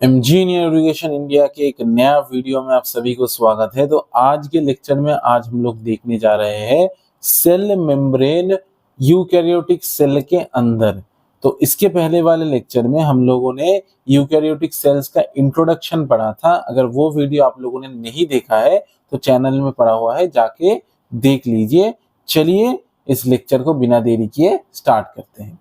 Engineer education India के एक नया वीडियो में आप सभी को स्वागत है। तो आज के लेक्चर में आज हम लोग देखने जा रहे हैं सेल मेम्ब्रेन यूकैरियोटिक सेल के अंदर। तो इसके पहले वाले लेक्चर में हम लोगों ने यूकैरियोटिक सेल्स का इंट्रोडक्शन पढ़ा था। अगर वो वीडियो आप लोगों ने नहीं देखा है तो चैनल में पड़ा हुआ है, जाके देख लीजिए। चलिए इस लेक्चर को बिना देरी किए स्टार्ट करते हैं।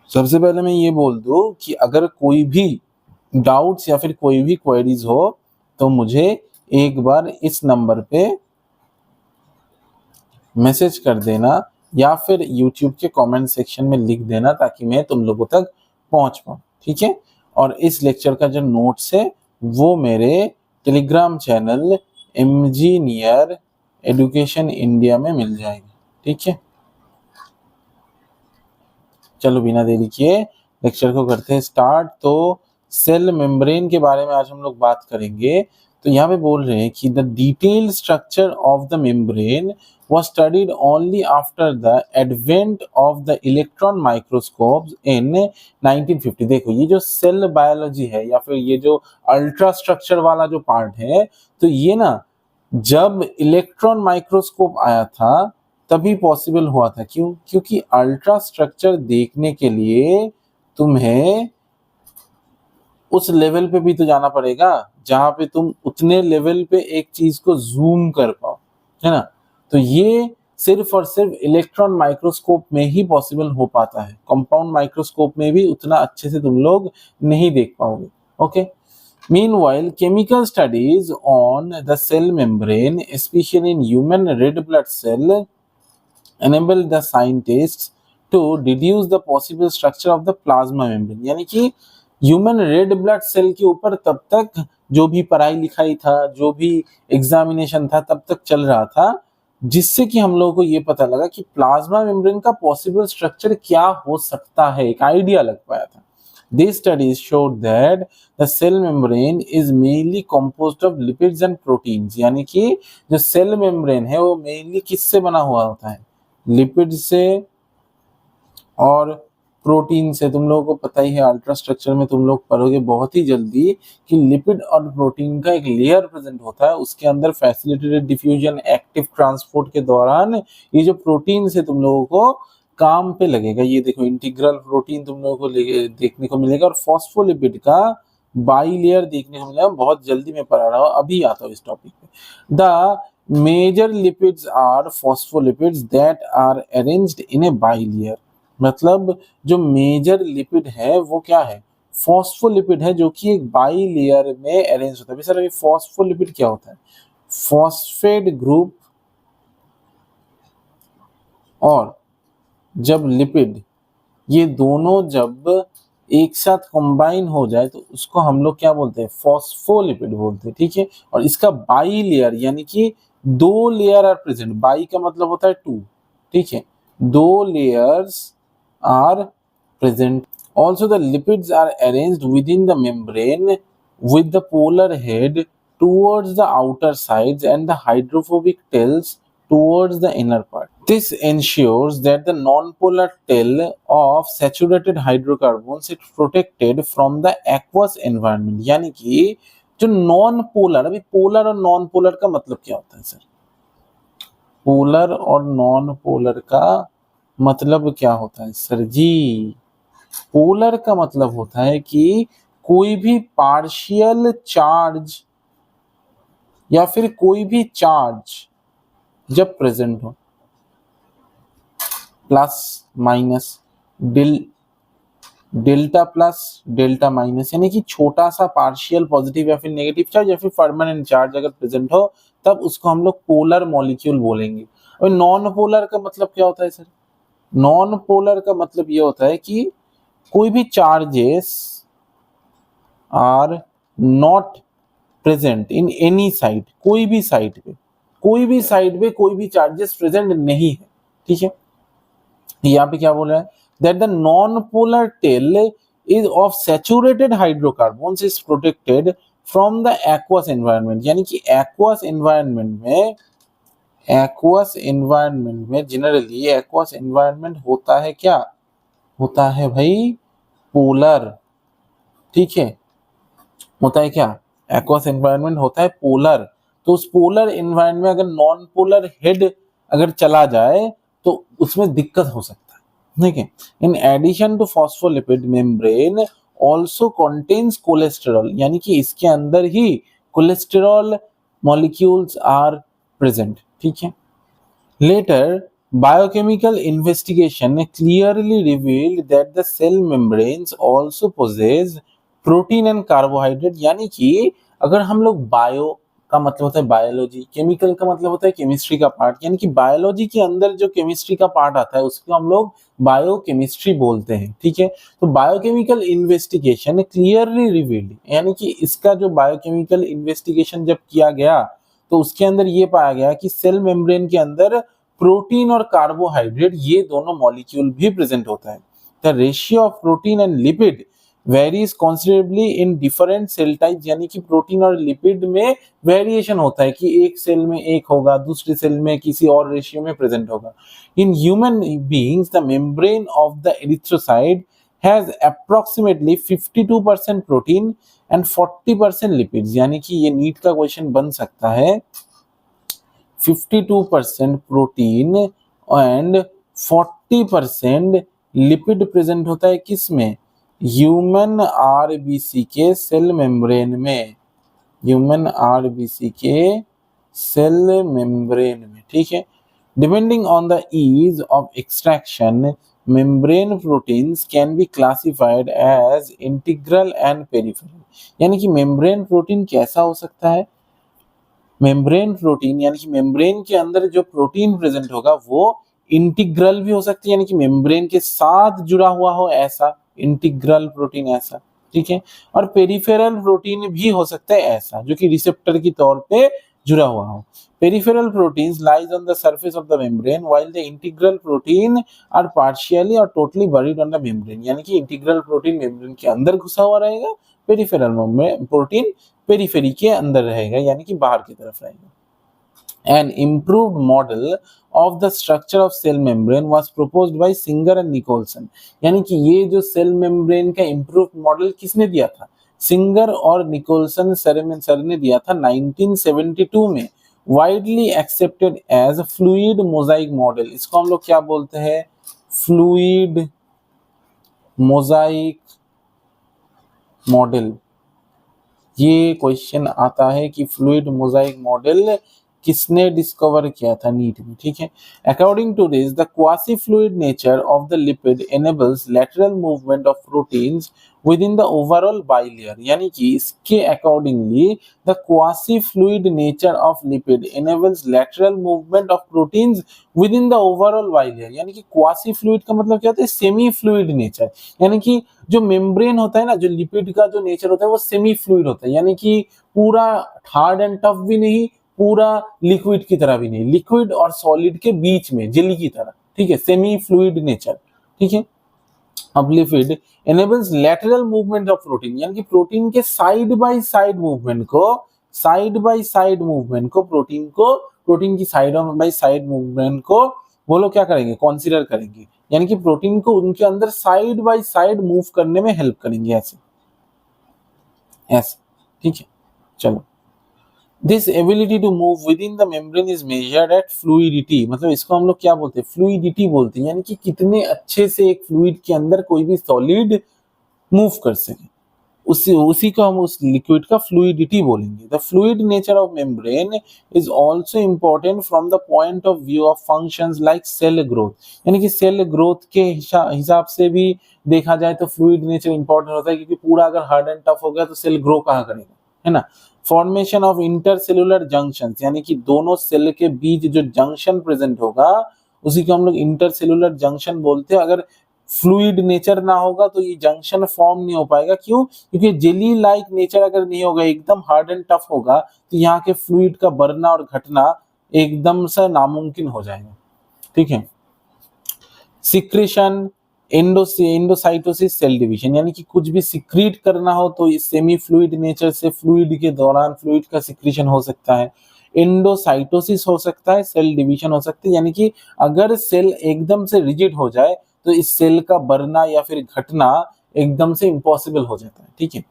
सबसे पहले मैं ये बोल दूं कि अगर कोई भी डाउट्स या फिर कोई भी क्वेरीज हो तो मुझे एक बार इस नंबर पे मैसेज कर देना या फिर YouTube के कमेंट सेक्शन में लिख देना, ताकि मैं तुम लोगों तक पहुंच पाऊं। ठीक है। और इस लेक्चर का जो नोट्स है वो मेरे Telegram channel engineer education India में मिल जाएगा। ठीक है। चलो बिना देरी किए लेक्चर को करते हैं स्टार्ट। तो सेल मेम्ब्रेन के बारे में आज हम लोग बात करेंगे। तो यहाँ पे बोल रहे हैं कि the detailed structure of the membrane was studied only after the advent of the electron microscopes in 1950। देखो ये जो सेल बायोलॉजी है या फिर ये जो अल्ट्रा स्ट्रक्चर वाला जो पार्ट है, तो ये ना जब इलेक्ट्रॉन माइक्रोस्कोप आया था तभी पॉसिबल हुआ था। क्यों? क्योंकि अल्ट्रा स्ट्रक्चर देखने के लिए तुम्हें उस लेवल पे भी तो जाना पड़ेगा जहां पे तुम उतने लेवल पे एक चीज को जूम कर पाओ, है ना। तो ये सिर्फ और सिर्फ इलेक्ट्रॉन माइक्रोस्कोप में ही पॉसिबल हो पाता है। कंपाउंड माइक्रोस्कोप में भी उतना अच्छे से तुम लोग नहीं देख पाओगे। Okay. Meanwhile, chemical studies on the cell membrane, especially in human red blood cell, enable the scientists to deduce the possible structure of the plasma membrane। यानी कि ह्यूमन रेड ब्लड सेल के ऊपर तब तक जो भी पढ़ाई लिखाई था, जो भी एग्जामिनेशन था, तब तक चल रहा था, जिससे कि हम लोगों को ये पता लगा कि प्लाज्मा मेम्ब्रेन का पॉसिबल स्ट्रक्चर क्या हो सकता है, एक आइडिया लग पाया था। These studies showed that the cell membrane is mainly composed of lipids and proteins। यानी कि जो सेल मेम्ब्रेन है वो मेनली किससे बना हुआ होता है? लिपिड से और प्रोटीन से। तुम लोगों को पता ही है, अल्ट्रा स्ट्रक्चर में तुम लोग पढ़ोगे बहुत ही जल्दी कि लिपिड और प्रोटीन का एक लेयर प्रेजेंट होता है। उसके अंदर फैसिलिटेटेड डिफ्यूजन, एक्टिव ट्रांसपोर्ट के दौरान ये जो प्रोटीन से तुम लोगों को काम पे लगेगा। ये देखो इंटीग्रल प्रोटीन तुम लोगों को देखने को मिलेगा, और फॉस्फोलिपिड का बाई लेयर देखने को मिलेगा। बहुत जल्दी मैं पढ़ा रहा हूँ, अभी आता हूँ इस टॉपिक पे। The major lipids are phospholipids that are arranged in a bilayer. मतलब जो मेजर लिपिड है वो क्या है? फॉस्फोलिपिड है, जो कि एक बाई लेयर में अरेंज होता है। सर फॉस्फोलिपिड क्या होता है? फॉस्फेट ग्रुप और जब लिपिड, ये दोनों जब एक साथ कंबाइन हो जाए तो उसको हम लोग क्या बोलते हैं? फॉस्फोलिपिड बोलते हैं। ठीक है। और इसका बाई लेयर यानी कि दो लेयर आर प्रेजेंट। बाई का मतलब होता है टू। ठीक है। दो layers are present. Also, the lipids are arranged within the membrane with the polar head towards the outer sides and the hydrophobic tails towards the inner part. This ensures that the non-polar tail of saturated hydrocarbons is protected from the aqueous environment। यानी कि जो non polar, अभी polar और non polar का मतलब क्या होता है सर? पोलर और नॉन पोलर का मतलब क्या होता है सर जी? पोलर का मतलब होता है कि कोई भी पार्शियल चार्ज या फिर कोई भी चार्ज जब प्रेजेंट हो, plus minus, delta plus delta minus, यानी कि छोटा सा पार्शियल पॉजिटिव या फिर नेगेटिव चार्ज या फिर परमानेंट चार्ज अगर प्रेजेंट हो, तब उसको हम लोग पोलर मॉलिक्यूल बोलेंगे। और नॉन पोलर का मतलब क्या होता है सर? नॉन पोलर का मतलब ये होता है कि कोई भी charges are not present in any side. कोई भी साइड पे, कोई भी साइड पे कोई भी चार्जेस प्रेजेंट नहीं है। ठीक है। यहाँ पे क्या बोल रहा है? That the non polar tail is of saturated hydrocarbons is protected from the aqueous environment. यानी कि एक्वस एनवायरनमेंट में जनरली एक्वस एनवायरनमेंट होता है क्या? होता है भाई पोलर। ठीक है, होता है क्या, एक्वस एनवायरनमेंट होता है पोलर, तो उस पोलर एनवायरनमेंट में अगर नॉन पोलर हेड अगर चला जाए तो उसमें दिक्कत हो सकता है, ठीक है। In addition to phospholipid membrane also contains cholesterol, यानी कि इसके अंदर ही कोलेस्टेरॉल मॉलिक्यूल्स आर प्रेजेंट, ठीक है। Later, biochemical investigation clearly revealed that the cell membranes also possess protein and carbohydrate, यानी कि अगर हम लोग बायो का मतलब होता है बायोलॉजी, केमिकल का मतलब होता है केमिस्ट्री का पार्ट, यानी कि बायोलॉजी के अंदर जो केमिस्ट्री का पार्ट आता है उसको हम लोग बायोकेमिस्ट्री बोलते हैं, ठीक है। तो बायोकेमिकल इन्वेस्टिगेशन क्लियरली रिवील्ड, यानी कि इसका जो बायोकेमिकल इन्वेस्टिगेशन जब किया गया तो उसके अंदर ये पाया गया कि सेल मेम्ब्रेन के अंदर प्रोटीन और कार्बोहाइड्रेट ये दोनों मॉलिक्यूल भी प्रेजेंट होता है। The ratio of protein and lipid varies considerably in different cell type, यानी कि प्रोटीन और लिपिड में वेरिएशन होता है कि एक सेल में एक होगा, दूसरे सेल में किसी और रेशियो में प्रेजेंट होगा। In human beings the membrane of the erythrocyte has approximately 52% protein and 40% lipids, यानी कि ये नीट का क्वेश्चन बन सकता है 52% प्रोटीन एंड 40% लिपिड प्रेजेंट होता है किसमें, ह्यूमन आरबीसी के सेल मेम्ब्रेन में, ह्यूमन आरबीसी के सेल मेम्ब्रेन में, ठीक है। Depending on the ease of extraction membrane proteins can be classified as integral and peripheral, यानी कि मेम्ब्रेन प्रोटीन कैसा हो सकता है, मेम्ब्रेन प्रोटीन यानी कि मेम्ब्रेन के अंदर जो प्रोटीन प्रेजेंट होगा वो इंटीग्रल भी हो सकती है, यानी कि मेम्ब्रेन के साथ जुड़ा हुआ हो ऐसा इंटीग्रल प्रोटीन ऐसा, ठीक है। और पेरिफेरल प्रोटीन भी हो सकता है ऐसा जो कि रिसेप्टर की तौर पे जुड़ा हुआ हो। Peripheral proteins lies on the surface of the membrane while the integral protein are partially और totally buried on the membrane, यानी कि इंटीग्रल प्रोटीन मेम्ब्रेन के अंदर घुसा हुआ रहेगा, पेरिफेरल में प्रोटीन पेरिफेरी के अंदर रहेगा, यानी कि बाहर की तरफ रहेगा। An improved model of the structure of cell membrane was proposed by Singer and Nicholson, यानी कि ये जो सेल मेम्ब्रेन का improved मॉडल किसने दिया था, सिंगर और निकोलसन सर ने दिया था 1972 में। Widely accepted as fluid mosaic model, इसको हम लोग क्या बोलते हैं, फ्लूइड मोजाइक मॉडल। ये क्वेश्चन आता है कि फ्लूइड मोजाइक मॉडल किसने डिस्कवर किया था नीट में, ठीक है। According to this the quasi fluid nature of the lipid enables lateral movement of proteins within the overall bilayer, यानी कि इसके accordingly the quasi fluid nature of lipid enables lateral movement of proteins within the overall bilayer, यानी कि quasi fluid का मतलब क्या होता है, सेमी फ्लूइड नेचर, यानी कि जो मेम्ब्रेन होता है ना, जो लिपिड का जो नेचर होता है वो सेमी फ्लूइड होता है, यानी कि पूरा हार्ड एंड टफ भी नहीं, पूरा लिक्विड की तरह भी नहीं, लिक्विड और सॉलिड के बीच में जेली की तरह, ठीक है, सेमी फ्लूइड नेचर, ठीक है। अब lipid enables lateral movement of protein, यानी कि प्रोटीन के साइड बाय साइड मूवमेंट को प्रोटीन की साइड बाय साइड मूवमेंट को वो लोग क्या करेंगे, कंसीडर करेंगे, यानी कि प्रोटीन को उनके अंदर साइड बाय साइड मूव करने में हेल्प करेंगे, ऐसे ऐसे, ठीक है। चलो, this ability to move within the membrane is measured at fluidity, मतलब इसको हम लोग क्या बोलते हैं, फ्लूइडिटी बोलते हैं, यानी कि कितने अच्छे से एक फ्लूइड के अंदर कोई भी सॉलिड मूव कर सके, उसी को हम उस लिक्विड का फ्लूइडिटी बोलेंगे। The fluid nature of membrane is also important from the point of view of functions like cell growth, यानी कि सेल ग्रोथ के हिसाब से भी देखा जाए तो फ्लूइड नेचर इंपॉर्टेंट होता है, क्योंकि पूरा अगर हार्ड एंड टफ हो गया तो सेल ग्रो कहाँ करेगा, है ना। फॉर्मेशन ऑफ इंटरसेलुलर जंक्शंस, यानी कि दोनों सेल के बीच जो जंक्शन प्रेजेंट होगा उसी को हम लोग इंटरसेलुलर जंक्शन बोलते हैं। अगर फ्लूइड नेचर ना होगा तो ये जंक्शन फॉर्म नहीं हो पाएगा, क्यों, क्योंकि जेली लाइक नेचर अगर नहीं होगा, एकदम हार्ड एंड टफ होगा, तो यहाँ के फ्लूइड का बढ़ना और घटना एकदम से नामुमकिन हो जाएगा, ठीक है। सिक्रेशन, एंडोसाइटोसिस, सेल डिवीजन, यानी कि कुछ भी सिक्रीट करना हो तो इस सेमी फ्लूइड नेचर से फ्लूइड के दौरान फ्लूइड का सिक्रीशन हो सकता है, एंडोसाइटोसिस हो सकता है, सेल डिवीजन हो सकती है, यानी कि अगर सेल एकदम से रिजिड हो जाए तो इस सेल का बढ़ना या फिर घटना एकदम से इम्पॉसिबल हो जाता है, ठीक है।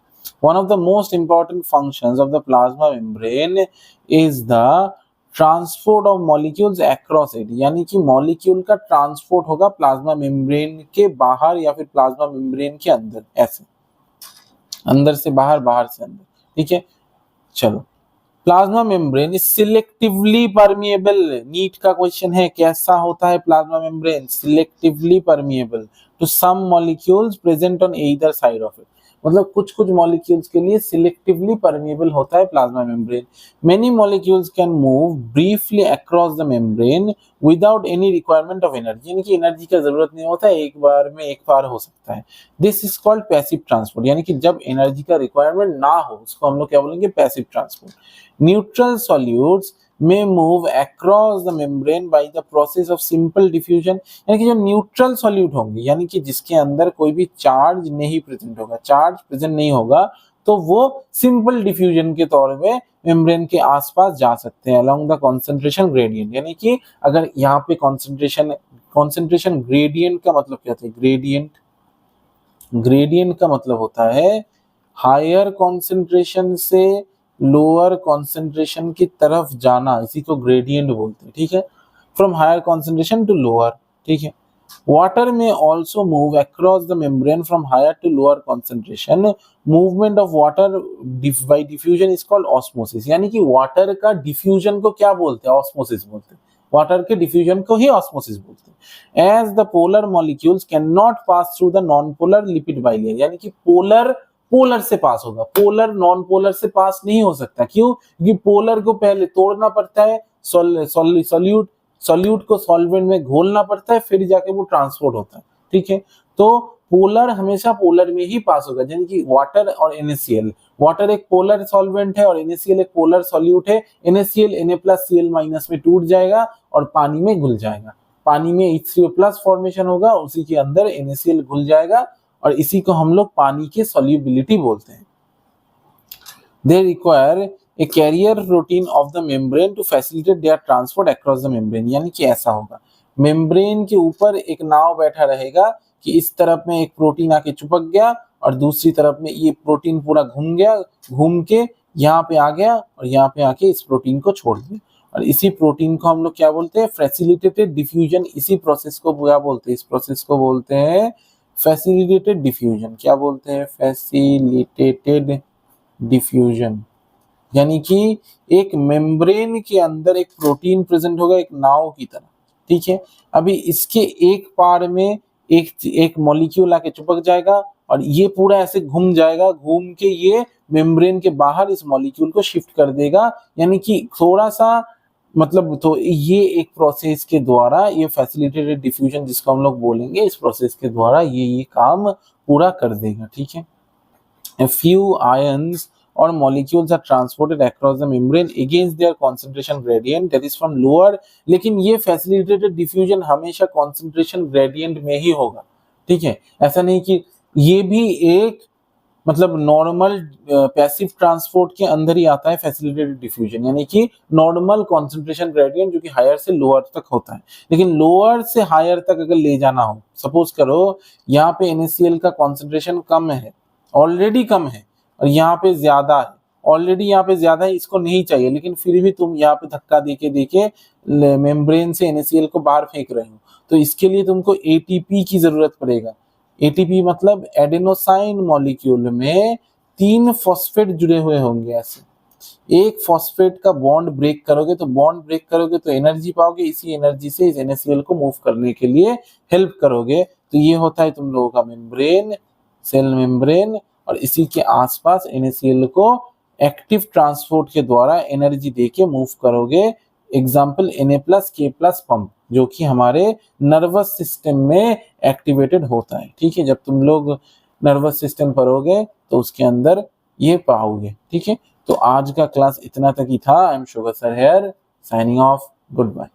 One of the most important functions of the plasma membrane is the transport of molecules across it, यानी कि मॉलिक्यूल का ट्रांसपोर्ट होगा प्लाज्मा मेम्ब्रेन के बाहर या फिर प्लाज्मा मेम्ब्रेन के अंदर, ऐसे अंदर से बाहर, बाहर से अंदर, ठीक है। चलो, plasma membrane is selectively permeable. NEET का क्वेश्चन है, कैसा होता है plasma membrane? Selectively permeable to some molecules present on either side of it, मतलब कुछ कुछ मॉलिक्यूल्स के लिए सिलेक्टिवली परमिएबल होता है plasma membrane. Many molecules can move briefly across the membrane without any requirement of energy, यानी कि energy का जरूरत नहीं होता है, एक बार में एक बार हो सकता है। This is called passive transport, यानी कि जब एनर्जी का रिक्वायरमेंट ना हो उसको हम लोग क्या बोलेंगे? Passive transport. Neutral solutes may move across the membrane by the process of simple diffusion, यानी कि जो न्यूट्रल सॉल्यूट होंगे, यानी कि जिसके अंदर कोई भी चार्ज नहीं प्रेजेंट होगा, चार्ज प्रेजेंट नहीं होगा, तो वो सिंपल डिफ्यूजन के तौर पे मेम्ब्रेन के आसपास जा सकते हैं along the concentration gradient, यानी कि अगर यहाँ पे concentration gradient का मतलब क्या होता है? ग्रेडियंट का मतलब होता है हायर कॉन्सेंट्रेशन से लोअर कॉन्सेंट्रेशन की तरफ जाना, इसी को ग्रेडियंट बोलते हैं, ठीक है। From higher concentration to lower, ठीक है। Water may also move across the membrane from higher to lower concentration. Movement of water by diffusion is called osmosis, यानी कि वाटर का डिफ्यूजन को क्या बोलते हैं? ऑस्मोसिस बोलते हैं। वाटर के डिफ्यूजन को ही ऑस्मोसिस बोलते हैं। As the polar molecules can not pass through the non polar lipid bilayer, यानी कि पोलर से पास होगा, पोलर नॉन पोलर से पास नहीं हो सकता। क्यों? क्योंकि पोलर को पहले तोड़ना पड़ता है, सॉल्यूट को सॉल्वेंट में घोलना पड़ता है, फिर जाके वो ट्रांसपोर्ट होता है, ठीक है। तो पोलर हमेशा पोलर में ही पास होगा, यानी कि वाटर और NaCl, वाटर एक पोलर सॉल्वेंट है और NaCl एक पोलर सॉल्यूट है। NaCl Na+Cl- में टूट जाएगा और पानी में घुल जाएगा, पानी में H3O+ फॉर्मेशन होगा, उसी के अंदर NaCl घुल जाएगा और इसी को हम लोग पानी की सॉल्युबिलिटी बोलते हैं। They require a carrier protein of the membrane to facilitate their transport across the membrane, यानी कि ऐसा होगा, मेम्ब्रेन के ऊपर एक नाव बैठा रहेगा कि इस तरफ में एक प्रोटीन आके चिपक गया और दूसरी तरफ में ये प्रोटीन पूरा घूम गया, घूम के यहाँ पे आ गया और यहाँ पे आके इस प्रोटीन को छोड़ दिया, और इसी प्रोटीन को हम लोग क्या बोलते हैं? Facilitated diffusion. इसी प्रोसेस को क्या बोलते हैं? इस प्रोसेस को बोलते हैं फैसिलिटेटेड डिफ्यूजन। क्या बोलते हैं? फैसिलिटेटेड डिफ्यूजन, यानी कि एक मेम्ब्रेन के अंदर एक प्रोटीन प्रेजेंट होगा एक नाव की तरह, ठीक है। अभी इसके एक पार में एक मॉलिक्यूल आके चिपक जाएगा और ये पूरा ऐसे घूम जाएगा, घूम के ये मेम्ब्रेन के बाहर इस मॉलिक्यूल को शिफ्ट कर देगा, यानी कि थोड़ा सा मतलब, तो ये एक प्रोसेस के द्वारा, ये फैसिलिटेटेड डिफ्यूजन जिसको हम लोग बोलेंगे, इस प्रोसेस के द्वारा ये काम पूरा कर देगा, ठीक है। A few ions or molecules are transported across the membrane against their concentration gradient, that is from lower, लेकिन ये facilitated diffusion हमेशा concentration gradient में ही होगा, ठीक है। ऐसा नहीं कि ये भी एक मतलब नॉर्मल पैसिव ट्रांसपोर्ट के अंदर ही आता है फैसिलिटेटेड डिफ्यूजन, यानी कि नॉर्मल कॉन्सेंट्रेशन ग्रेडियंट जो कि हायर से लोअर तक होता है, लेकिन लोअर से हायर तक अगर ले जाना हो, सपोज करो यहाँ पे NaCl का कॉन्सेंट्रेशन कम है, ऑलरेडी कम है, और यहाँ पे ज्यादा है, ऑलरेडी यहाँ पे ज्यादा है, इसको नहीं चाहिए, लेकिन फिर भी तुम यहाँ पे धक्का देके मेम्ब्रेन से NaCl को बाहर फेंक रहे हो, तो इसके लिए तुमको ATP की जरूरत पड़ेगा। ATP मतलब एडेनोसाइन मॉलिक्यूल में 3 फॉस्फेट जुड़े हुए होंगे, ऐसे एक फॉस्फेट का बॉन्ड ब्रेक करोगे तो एनर्जी पाओगे, इसी एनर्जी से इस NaCl को मूव करने के लिए हेल्प करोगे। तो ये होता है तुम लोगों का मेम्ब्रेन, सेल मेम्ब्रेन, और इसी के आसपास NaCl को एक्टिव ट्रांसपोर्ट के द्वारा एनर्जी देके मूव करोगे। एग्जाम्पल Na+K+ पंप, जो कि हमारे नर्वस सिस्टम में एक्टिवेटेड होता है, ठीक है। जब तुम लोग नर्वस सिस्टम पढ़ोगे तो उसके अंदर ये पाओगे, ठीक है। तो आज का क्लास इतना तक ही था। I am Sugar sir here, signing off, good bye.